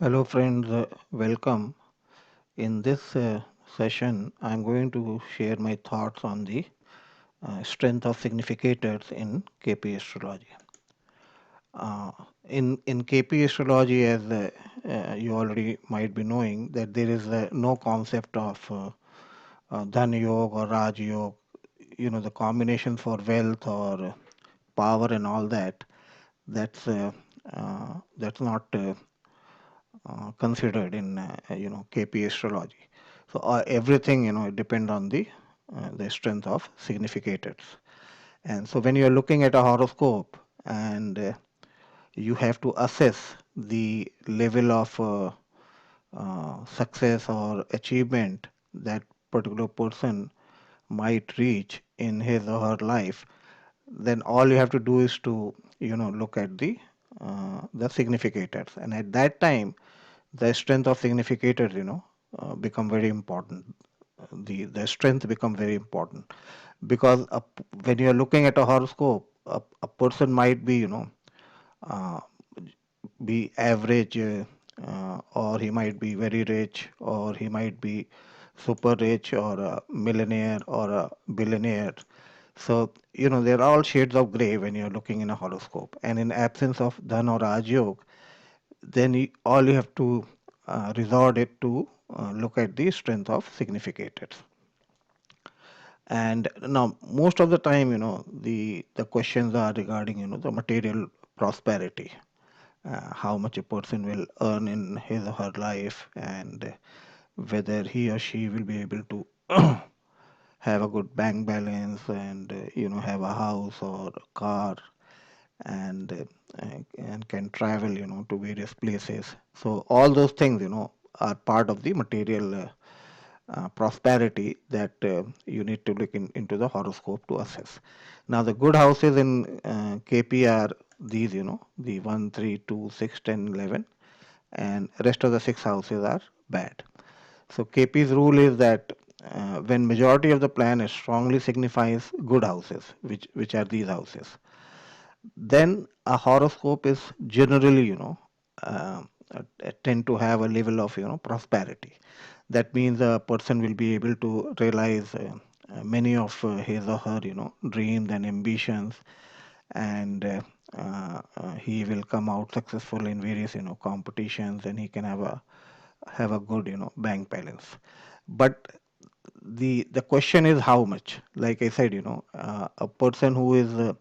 Hello, friends. Welcome. In this session, I'm going to share my thoughts on the strength of significators in KP astrology. Uh, in KP astrology, as you already might be knowing, that there is no concept of Dhan Yoga or Raj Yoga. The combination for wealth or power and all that. That's not considered in KP astrology. So everything depend on the strength of significators. And so when you are looking at a horoscope and you have to assess the level of success or achievement that particular person might reach in his or her life, then all you have to do is to look at the significators, and at that time the strength of significators become very important. The strength become very important because when you are looking at a horoscope, a person might be uh, be average, or he might be very rich, or he might be super rich, or a millionaire, or a billionaire. So, there are all shades of gray when you're looking in a horoscope. And in absence of Dhan or Raj Yoga, then all you have to resort it to look at the strength of significators. And now, most of the time, the questions are regarding, the material prosperity, how much a person will earn in his or her life, and whether he or she will be able to have a good bank balance and have a house or a car, and and can travel to various places. So all those things are part of the material prosperity that you need to look into the horoscope to assess. Now the good houses in KP are these, the 1, 3, 2, 6, 10, 11, and rest of the 6 houses are bad. So KP's rule is that when majority of the planet strongly signifies good houses, which are these houses, then a horoscope is generally, uh, tend to have a level of, prosperity. That means a person will be able to realize many of his or her, dreams and ambitions, and he will come out successful in various, competitions, and he can have a good, bank balance. But the question is how much. Like I said, a person who is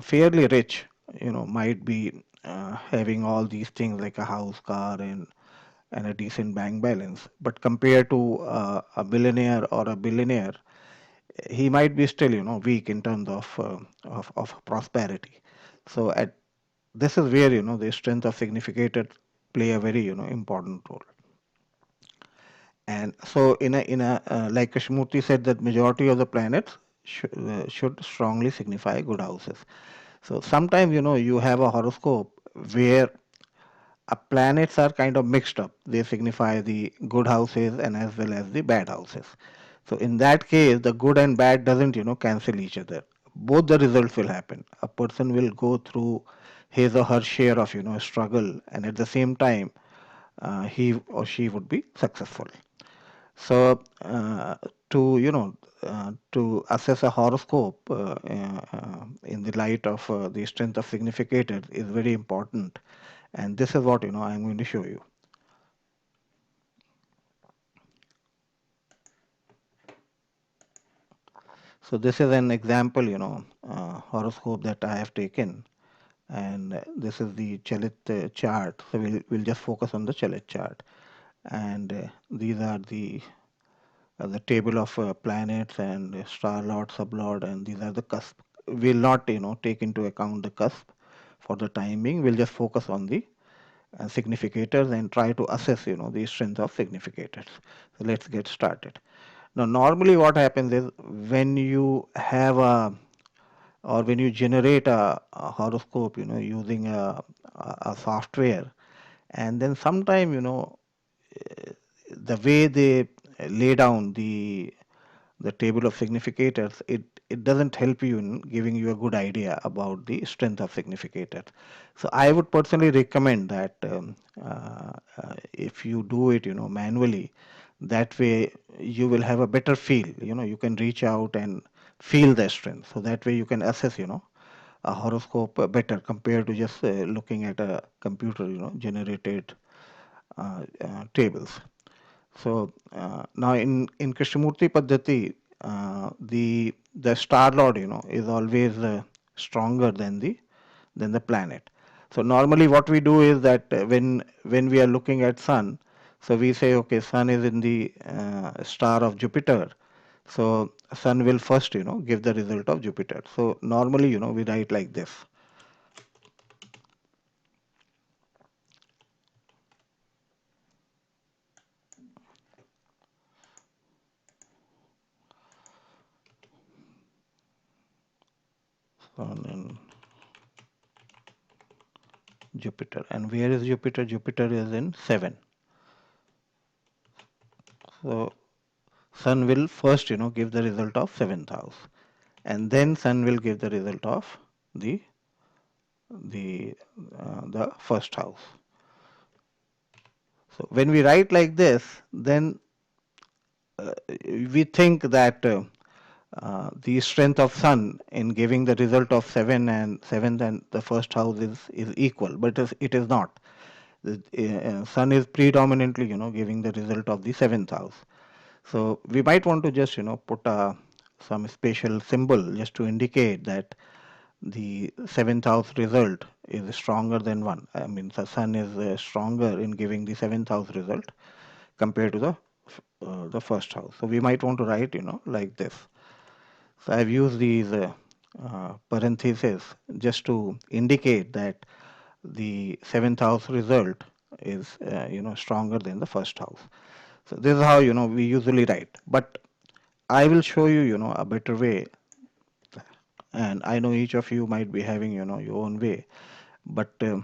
fairly rich, might be having all these things like a house, car, and a decent bank balance. But compared to a billionaire or a billionaire, he might be still, weak in terms of prosperity. So at this is where the strength of significator play a very important role. And so in a like Krishnamurti said, that majority of the planets should strongly signify good houses. So sometimes you have a horoscope where planets are kind of mixed up. They signify the good houses and as well as the bad houses. So in that case, the good and bad doesn't cancel each other. Both the results will happen. A person will go through his or her share of struggle, and at the same time, he or she would be successful. So to assess a horoscope in the light of the strength of significators is very important, and this is what I'm going to show you. So this is an example, horoscope that I have taken, and this is the Chalit chart. So we'll just focus on the Chalit chart, and these are the table of planets and star lord, sublord, and these are the cusp. We'll not take into account the cusp for the time being. We'll just focus on the significators and try to assess the strength of significators. So let's get started. Now normally what happens is when you have a or when you generate a horoscope using a software, and then sometime the way they lay down the table of significators, it doesn't help you in giving you a good idea about the strength of significator. So I would personally recommend that if you do it, manually, that way you will have a better feel. You can reach out and feel the strength. So that way you can assess, a horoscope better compared to just looking at a computer, generated tables. So now in Krishnamurti Paddhati, the star lord, is always stronger than the planet. So normally what we do is that when we are looking at sun, so we say, okay, sun is in the star of Jupiter. So sun will first, give the result of Jupiter. So normally, we write like this. Sun and Jupiter. And where is Jupiter? Jupiter is in 7. So sun will first, give the result of 7th house, and then sun will give the result of the the first house. So when we write like this, then we think that the strength of sun in giving the result of 7 and 7th and the first house is equal, but it is not. The sun is predominantly, giving the result of the 7th house. So we might want to just, put some special symbol just to indicate that the 7th house result is stronger than 1. I mean, the sun is stronger in giving the 7th house result compared to the first house. So we might want to write, like this. So I've used these parentheses just to indicate that the 7th house result is, stronger than the first house. So this is how, we usually write. But I will show you, a better way. And I know each of you might be having, your own way. But the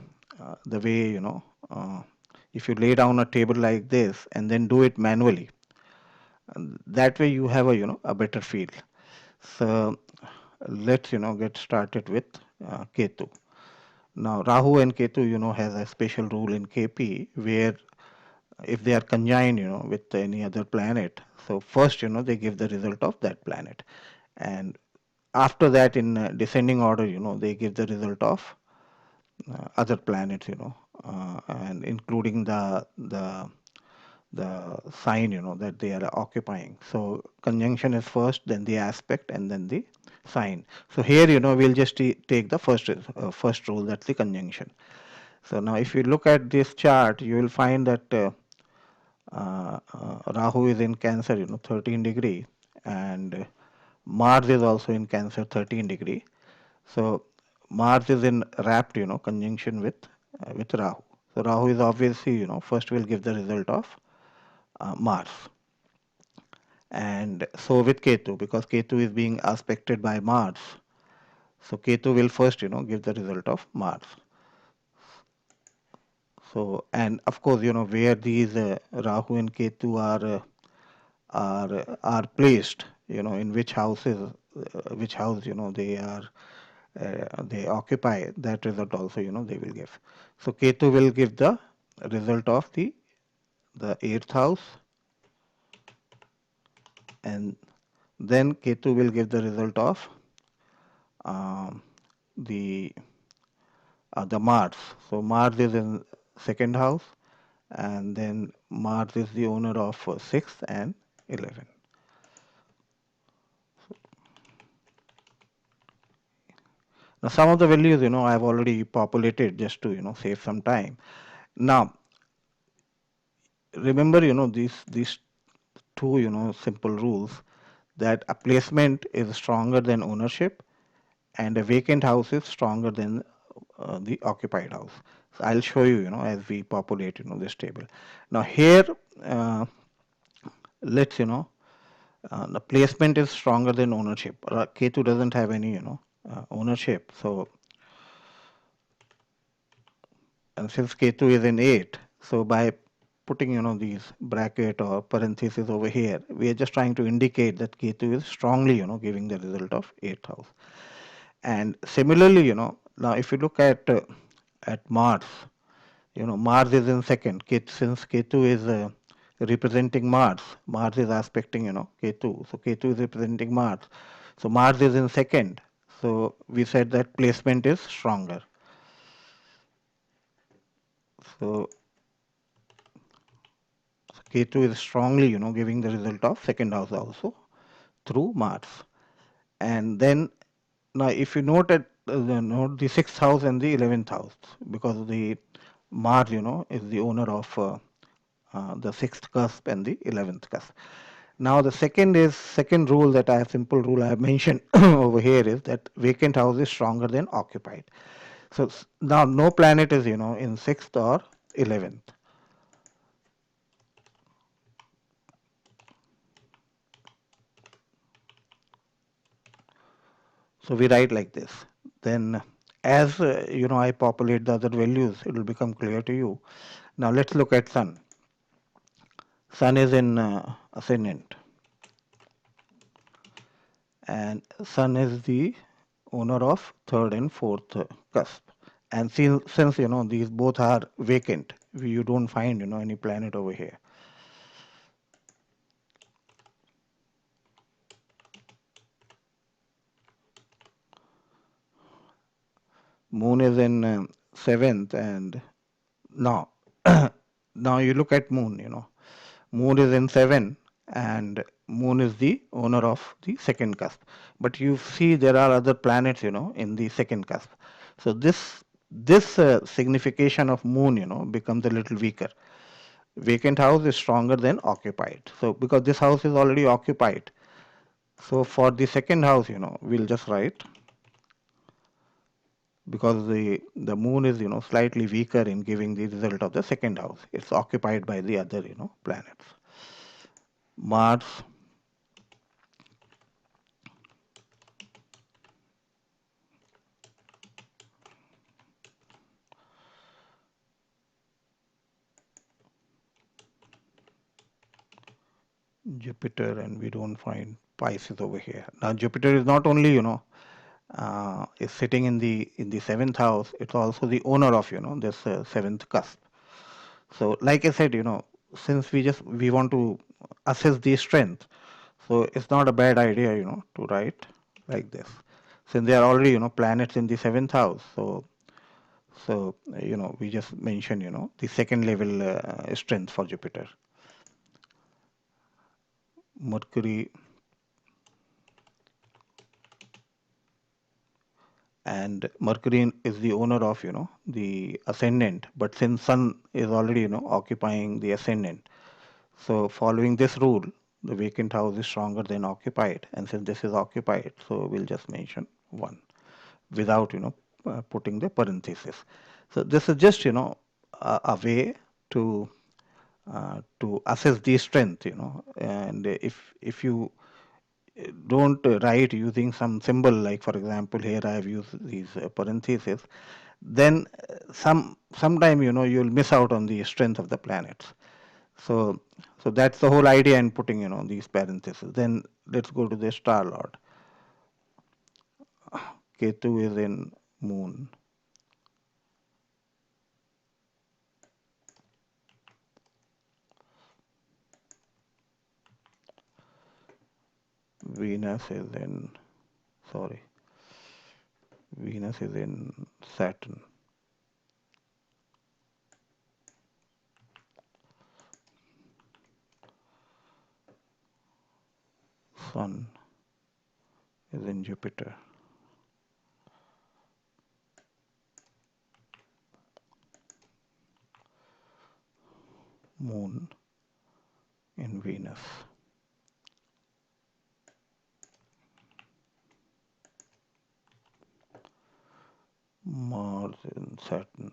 way, if you lay down a table like this and then do it manually, and that way you have a, a better feel. So let's, get started with Ketu. Now, Rahu and Ketu, has a special rule in KP where if they are conjoined, with any other planet, so first, they give the result of that planet. And after that, in descending order, they give the result of other planets, and including the sign, that they are occupying. So conjunction is first, then the aspect, and then the sign. So here, we'll just take the first rule, that's the conjunction. So now if you look at this chart, you will find that Rahu is in Cancer, 13 degree, and Mars is also in Cancer, 13 degree. So Mars is in rapt, conjunction with Rahu. So Rahu is obviously, first will give the result of Mars. And so with Ketu, because Ketu is being aspected by Mars, so Ketu will first, give the result of Mars. So, and of course, where these Rahu and Ketu are placed, in which house, they occupy, that result also, they will give. So Ketu will give the result of the 8th house, and then Ketu will give the result of um, the the Mars. So Mars is in 2nd house, and then Mars is the owner of 6th and 11. Now some of the values, I've already populated just to, save some time. Now remember, these two, simple rules, that a placement is stronger than ownership and a vacant house is stronger than the occupied house. So I'll show you, as we populate, this table. Now here, let's, the placement is stronger than ownership. Ketu doesn't have any, ownership. So, and since Ketu is in 8, so by putting, these bracket or parentheses over here, we are just trying to indicate that Ketu is strongly, giving the result of 8th house. And similarly, now if you look at Mars, Mars is in second. Since Ketu is representing Mars, Mars is aspecting, Ketu. So Ketu is representing Mars. So Mars is in second. So we said that placement is stronger. So Ketu is strongly, giving the result of second house also through Mars. And then now if you note the sixth house and the 11th house, because the Mars, is the owner of the sixth cusp and the 11th cusp. Now the second rule that simple rule I have mentioned over here is that vacant house is stronger than occupied. So now no planet is, in sixth or 11th. So we write like this. Then as I populate the other values, it will become clear to you. Now let's look at Sun. Sun is in ascendant, and Sun is the owner of third and fourth cusp. And since these both are vacant, you don't find any planet over here. Moon is in seventh, and now now you look at Moon. Moon is in seven, and Moon is the owner of the second cusp. But you see there are other planets, in the second cusp. So this signification of Moon, becomes a little weaker. Vacant house is stronger than occupied. So because this house is already occupied, so for the second house, we'll just write, because the Moon is slightly weaker in giving the result of the second house. It's occupied by the other planets. Mars, Jupiter, and we don't find Pisces over here. Now Jupiter is not only is sitting in the seventh house. It's also the owner of this seventh cusp. So like I said, since we want to assess the strength, so it's not a bad idea to write like this. Since there are already planets in the seventh house, so we just mention the second level strength for Jupiter. Mercury, and Mercury is the owner of the ascendant, but since Sun is already occupying the ascendant, so following this rule, the vacant house is stronger than occupied, and since this is occupied, so we'll just mention 1 without putting the parenthesis. So this is just a way to assess the strength, and if you don't write using some symbol, like for example here I have used these parentheses, then sometime you'll miss out on the strength of the planets. So that's the whole idea in putting these parentheses. Then let's go to the star lord. Ketu is in Moon, Venus is in sorry Venus is in Saturn, Sun is in Jupiter, Moon in Venus, Mars in Saturn,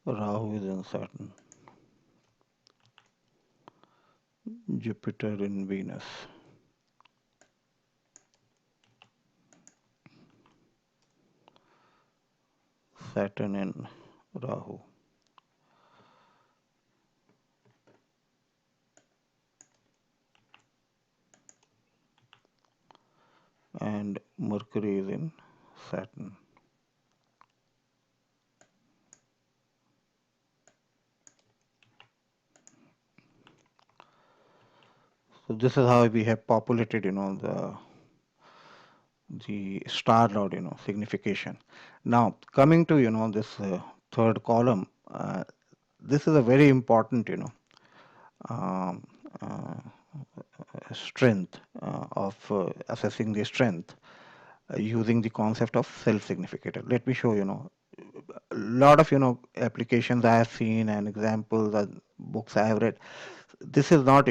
Rahu is in Saturn, Jupiter in Venus. Saturn in Rahu. And Mercury is in Saturn. So this is how we have populated, the star lord, signification. Now coming to, this third column, this is a very important, um, uh, strength of assessing the strength using the concept of self-significator. Let me show a lot of applications I have seen and examples and books I have read. This is not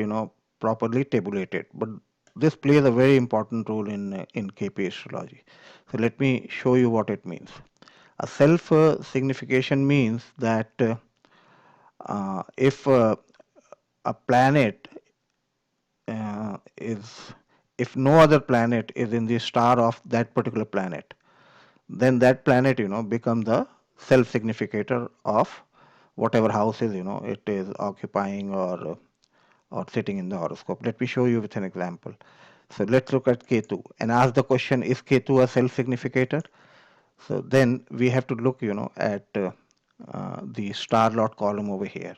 properly tabulated, but this plays a very important role in KP astrology. So let me show you what it means. A self signification means that if a planet is if no other planet is in the star of that particular planet, then that planet become the self significator of whatever houses it is occupying or sitting in the horoscope. Let me show you with an example. So let's look at Ketu and ask the question: is Ketu a self significator? So then we have to look at the star lot column over here,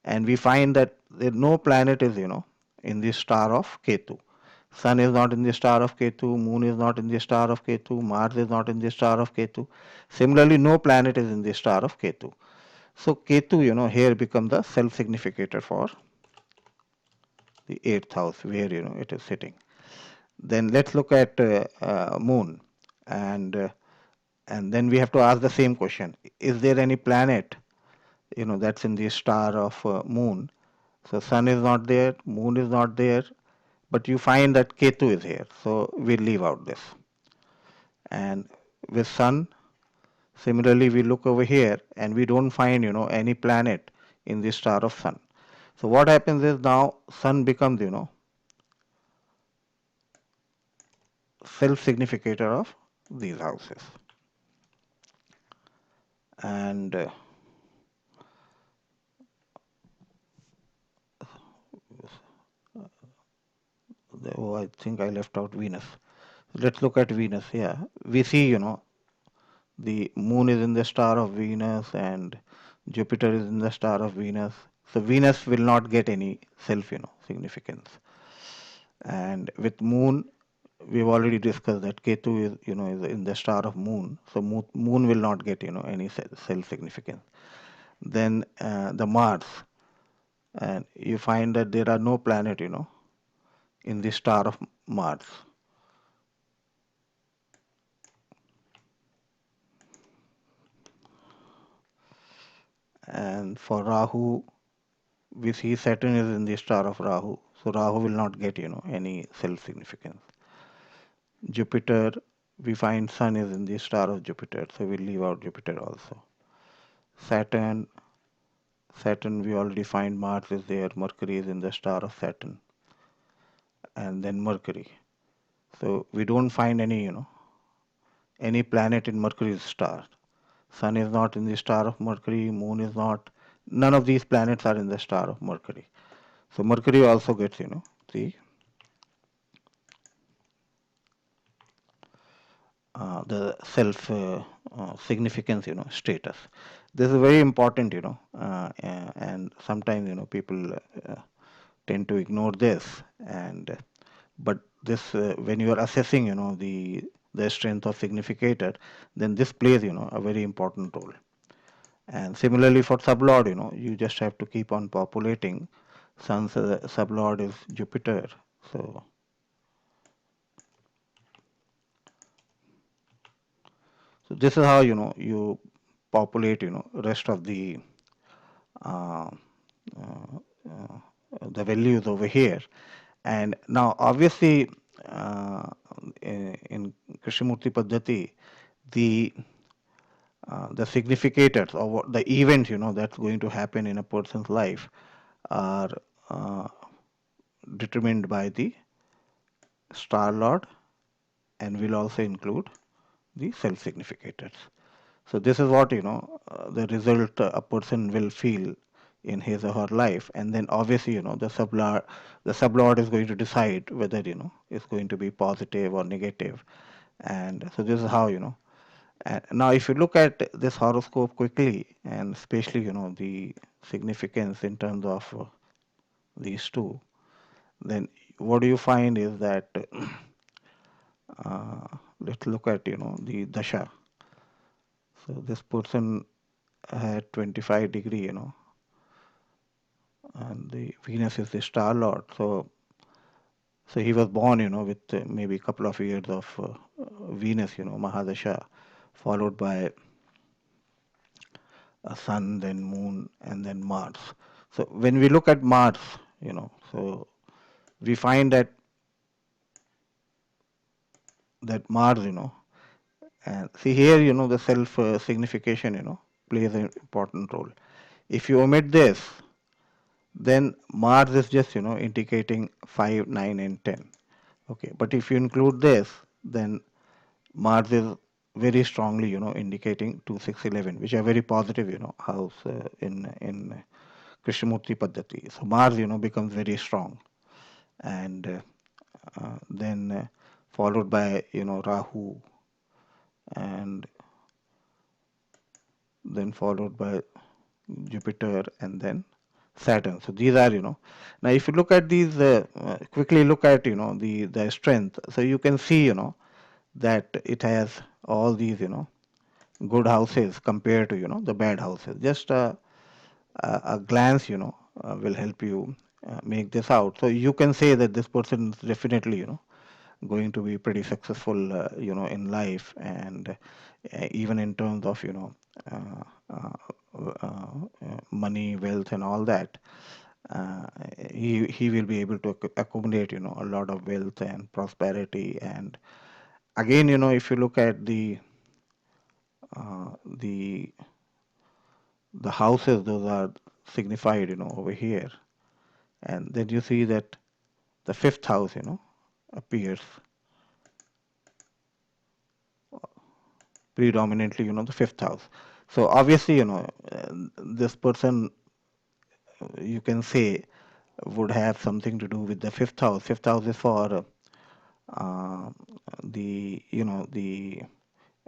and we find that no planet is in the star of Ketu. Sun is not in the star of Ketu, Moon is not in the star of Ketu, Mars is not in the star of Ketu. Similarly, no planet is in the star of Ketu. So Ketu, here becomes the self-significator for the eighth house where it is sitting. Then let's look at Moon, and uh, and then we have to ask the same question: is there any planet that's in the star of Moon? So Sun is not there, Moon is not there, but you find that Ketu is here. So we leave out this. And with Sun, similarly, we look over here and we don't find any planet in the star of Sun. So what happens is now Sun becomes self-significator of these houses. And oh, I think I left out Venus. Let's look at Venus. Yeah, we see the moon is in the star of Venus and Jupiter is in the star of Venus. So Venus will not get any self significance. And with moon, we've already discussed that Ketu is is in the star of moon. So moon will not get any self significance. Then the Mars, and you find that there are no planet in the star of Mars. And for Rahu, we see Saturn is in the star of Rahu, so Rahu will not get any self significance. Jupiter, we find Sun is in the star of Jupiter, so we leave out Jupiter also. Saturn, we already find Mars is there, Mercury is in the star of Saturn, and then Mercury. So we don't find any planet in Mercury's star. Sun is not in the star of Mercury, Moon is not. None of these planets are in the star of Mercury. So Mercury also gets the self significance status. This is very important and sometimes people tend to ignore this, and but this when you are assessing the strength of significator, then this plays a very important role. And similarly for sublord, you just have to keep on populating. Sun's sublord is Jupiter, so this is how you populate rest of uh, uh, the values over here. And now obviously in Krishnamurti Paddhati, the the significators or what the events that's going to happen in a person's life are uh, determined by the star lord and will also include the self significators. So this is what the result a person will feel in his or her life, and then obviously the sublord is going to decide whether it's going to be positive or negative. And so this is how and now if you look at this horoscope quickly, and especially the significance in terms of these two, then what do you find is that uh, let's look at the dasha. So this person had 25 degree, and the Venus is the star lord. So he was born, with maybe a couple of years of Venus, Mahadasha, followed by a sun, then moon, and then Mars. So when we look at Mars, so we find that Mars, and see here, the self signification, plays an important role. If you omit this, then Mars is just indicating 5, 9, and 10. Okay, but if you include this, then Mars is very strongly indicating 2, 6, 11, which are very positive house in Krishnamurti Paddhati. So Mars becomes very strong, and then followed by Rahu, and then followed by Jupiter, and then Saturn. So these are now if you look at these quickly look at the strength. So you can see that it has all these good houses compared to the bad houses. Just a glance will help you make this out. So you can say that this person is definitely going to be pretty successful in life, and even in terms of uh, uh, money, wealth, and all that. uh, he will be able to accumulate a lot of wealth and prosperity. And again, if you look at uh, the the houses, those are signified over here, and then you see that the fifth house appears predominantly, the fifth house. So obviously, this person, you can say, would have something to do with the fifth house. Fifth house is for uh, the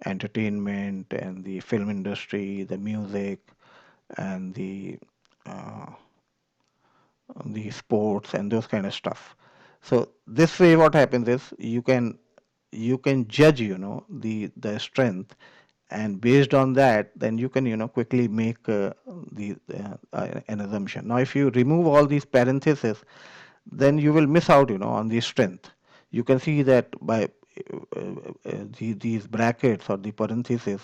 entertainment and the film industry, the music, and uh, the sports and those kind of stuff. So this way, what happens is you can judge the strength, and based on that, then you can quickly make an assumption. Now if you remove all these parentheses, then you will miss out on the strength. You can see that by these brackets or the parentheses,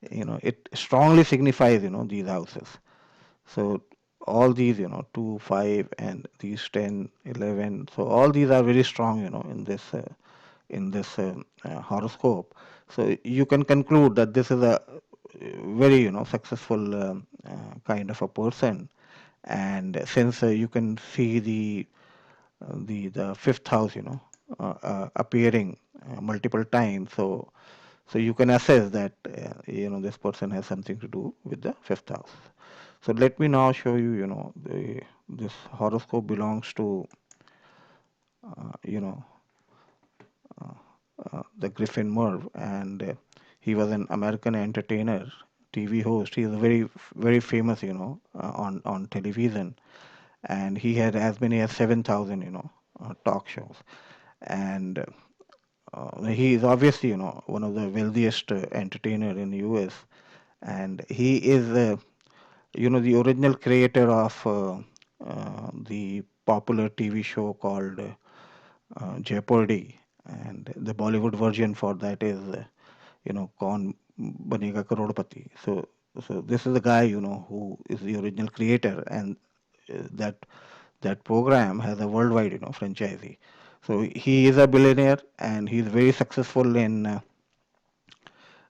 it strongly signifies these houses. So all these 2, 5, and these 10, 11, so all these are very strong in this horoscope. So you can conclude that this is a very successful kind of a person. And since you can see the fifth house appearing multiple times, so you can assess that this person has something to do with the fifth house. So let me now show you this horoscope belongs to you know the Griffin Merv, and he was an American entertainer, TV host. He is very famous, on television, and he had as many as 7,000, talk shows. And he is obviously, one of the wealthiest entertainer in the U.S. And he is, the original creator of the popular TV show called Jeopardy, and the Bollywood version for that is, Kaun Banega Karodpati. So this is the guy, who is the original creator, and that program has a worldwide, franchisee. So he is a billionaire, and he's very successful in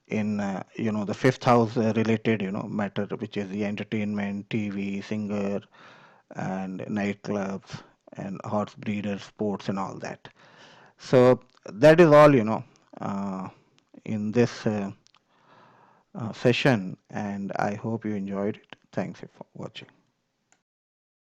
the fifth house related matter, which is the entertainment, TV, singer, and nightclubs, and horse breeders, sports, and all that. So that is all uh, in this session, and I hope you enjoyed it. Thanks for watching.